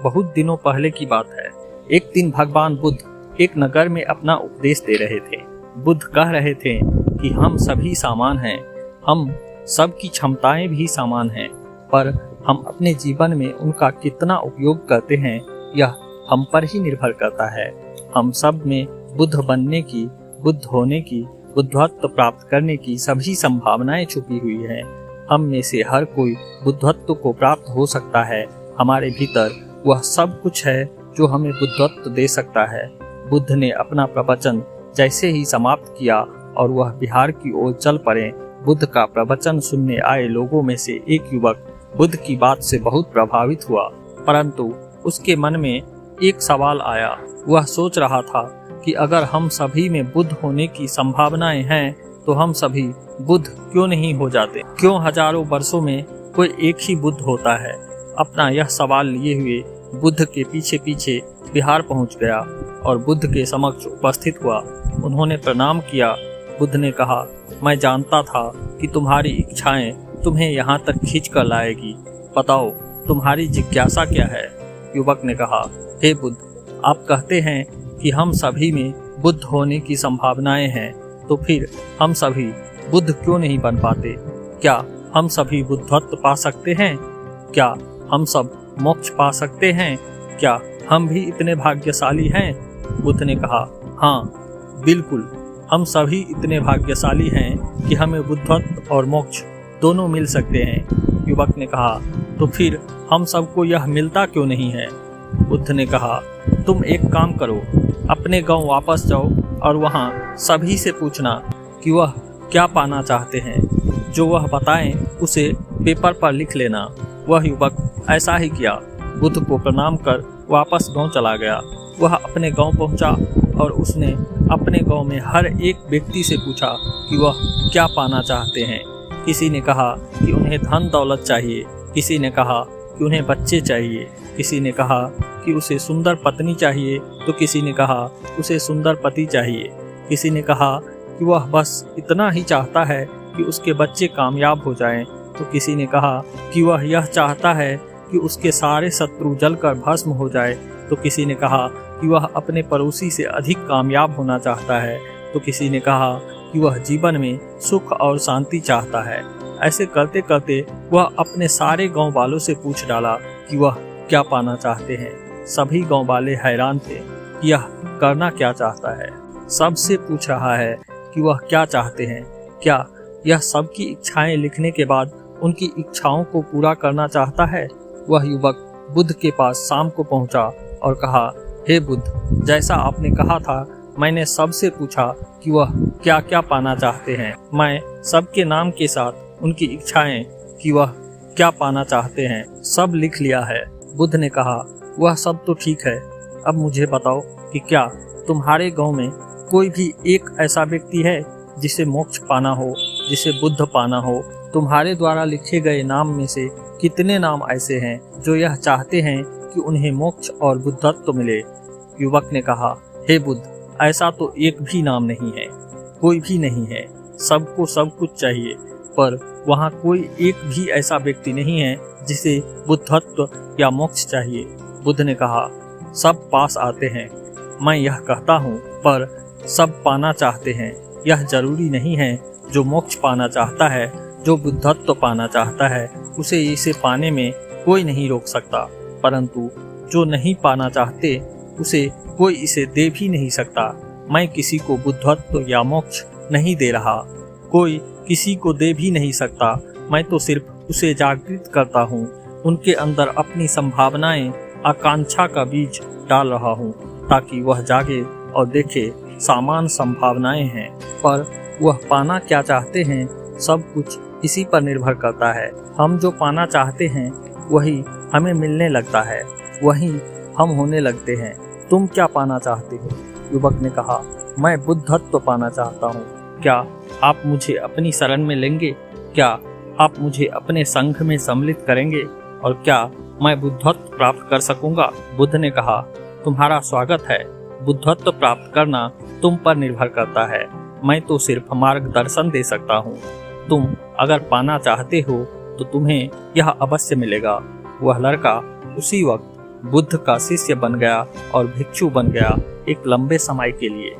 बहुत दिनों पहले की बात है। एक दिन भगवान बुद्ध एक नगर में अपना उपदेश दे रहे थे। बुद्ध कह रहे थे कि हम सभी समान हैं, हम सबकी क्षमताएं भी समान हैं, पर हम अपने जीवन में उनका कितना उपयोग करते हैं यह हम पर ही निर्भर करता है। हम सब में बुद्ध बनने की, बुद्ध होने की, बुद्धत्व प्राप्त करने की सभी संभावनाएं छुपी हुई हैं। हम में से हर कोई बुद्धत्व को प्राप्त हो सकता है। हमारे भीतर वह सब कुछ है जो हमें बुद्धत्व दे सकता है। बुद्ध ने अपना प्रवचन जैसे ही समाप्त किया और वह बिहार की ओर चल पड़े, बुद्ध का प्रवचन सुनने आए लोगों में से एक युवक बुद्ध की बात से बहुत प्रभावित हुआ, परंतु उसके मन में एक सवाल आया। वह सोच रहा था कि अगर हम सभी में बुद्ध होने की संभावनाएं हैं तो हम सभी बुद्ध क्यों नहीं हो जाते? क्यों हजारों वर्षों में कोई एक ही बुद्ध होता है? अपना यह सवाल लिए हुए बुद्ध के पीछे पीछे बिहार पहुंच गया और बुद्ध के समक्ष उपस्थित हुआ। उन्होंने प्रणाम किया। बुद्ध ने कहा, मैं जानता था कि तुम्हारी इच्छाएं तुम्हें यहाँ तक खींच कर लाएगी। बताओ, तुम्हारी जिज्ञासा क्या है? युवक ने कहा, हे बुद्ध, आप कहते हैं कि हम सभी में बुद्ध होने की संभावनाएं हैं, तो फिर हम सभी बुद्ध क्यों नहीं बन पाते? क्या हम सभी बुद्धत्व पा सकते हैं? क्या हम सब मोक्ष पा सकते हैं? क्या हम भी इतने भाग्यशाली हैं? बुद्ध ने कहा, हाँ बिल्कुल, हम सभी इतने भाग्यशाली हैं कि हमें बुद्धत्व और मोक्ष दोनों मिल सकते हैं। युवक ने कहा, तो फिर हम सबको यह मिलता क्यों नहीं है? बुद्ध ने कहा, तुम एक काम करो, अपने गांव वापस जाओ और वहां सभी से पूछना कि वह क्या पाना चाहते हैं। जो वह बताएं उसे पेपर पर लिख लेना। वह युवक ऐसा ही किया। बुद्ध को प्रणाम कर वापस गांव चला गया। वह अपने गांव पहुंचा और उसने अपने गांव में हर एक व्यक्ति से पूछा कि वह क्या पाना चाहते हैं। किसी ने कहा कि उन्हें धन दौलत चाहिए, किसी ने कहा कि उन्हें बच्चे चाहिए, किसी ने कहा कि उसे सुंदर पत्नी चाहिए, तो किसी ने कहा उसे सुंदर पति चाहिए। किसी ने कहा कि वह बस इतना ही चाहता है कि उसके बच्चे कामयाब हो जाएं, तो किसी ने कहा कि वह यह चाहता है कि उसके सारे शत्रु जलकर भस्म हो जाए, तो किसी ने कहा कि वह अपने पड़ोसी से अधिक कामयाब होना चाहता है, तो किसी ने कहा कि वह जीवन में सुख और शांति चाहता है। ऐसे करते करते वह अपने सारे गांव वालों से पूछ डाला कि वह क्या पाना चाहते हैं। सभी गांव वाले हैरान थे कि यह करना क्या चाहता है। सबसे पूछ रहा है कि वह क्या चाहते हैं। क्या यह सबकी इच्छाएं लिखने के बाद उनकी इच्छाओं को पूरा करना चाहता है? वह युवक बुद्ध के पास शाम को पहुंचा और कहा, हे बुद्ध, जैसा आपने कहा था मैंने सबसे पूछा कि वह क्या क्या पाना चाहते हैं। मैं सबके नाम के साथ उनकी इच्छाएं कि वह क्या पाना चाहते हैं सब लिख लिया है। बुद्ध ने कहा, वह सब तो ठीक है, अब मुझे बताओ कि क्या तुम्हारे गांव में कोई भी एक ऐसा व्यक्ति है जिसे मोक्ष पाना हो, जिसे बुद्ध पाना हो? तुम्हारे द्वारा लिखे गए नाम में से कितने नाम ऐसे हैं जो यह चाहते हैं कि उन्हें मोक्ष और बुद्धत्व मिले? युवक ने कहा, हे बुद्ध, ऐसा तो एक भी नाम नहीं है, कोई भी नहीं है। सबको सब कुछ चाहिए, पर वहाँ कोई एक भी ऐसा व्यक्ति नहीं है जिसे बुद्धत्व या मोक्ष चाहिए। बुद्ध ने कहा, सब पास आते हैं, मैं यह कहता हूँ, पर सब पाना चाहते हैं। यह जरूरी नहीं है। जो मोक्ष पाना चाहता है, जो बुद्धत्व पाना चाहता है, उसे इसे पाने में कोई नहीं रोक सकता, परंतु जो नहीं पाना चाहते उसे कोई इसे दे भी नहीं सकता। मैं किसी को बुद्धत्व या मोक्ष नहीं दे रहा, कोई किसी को दे भी नहीं सकता। मैं तो सिर्फ उसे जागृत करता हूँ, उनके अंदर अपनी संभावनाएं, आकांक्षा का बीज डाल रहा हूँ, ताकि वह जागे और देखे समान संभावनाएं हैं। पर वह पाना क्या चाहते हैं, सब कुछ इसी पर निर्भर करता है। हम जो पाना चाहते हैं वही हमें मिलने लगता है, वही हम होने लगते हैं। तुम क्या पाना चाहते हो? युवक ने कहा, मैं बुद्धत्व पाना चाहता हूँ। क्या आप मुझे अपनी शरण में लेंगे? क्या आप मुझे अपने संघ में सम्मिलित करेंगे? और क्या मैं बुद्धत्व प्राप्त कर सकूंगा? बुद्ध ने कहा, तुम्हारा स्वागत है। बुद्धत्व प्राप्त करना तुम पर निर्भर करता है, मैं तो सिर्फ मार्गदर्शन दे सकता हूँ। तुम अगर पाना चाहते हो तो तुम्हें यह अवश्य मिलेगा। वह लड़का उसी वक्त बुद्ध का शिष्य बन गया और भिक्षु बन गया एक लंबे समय के लिए।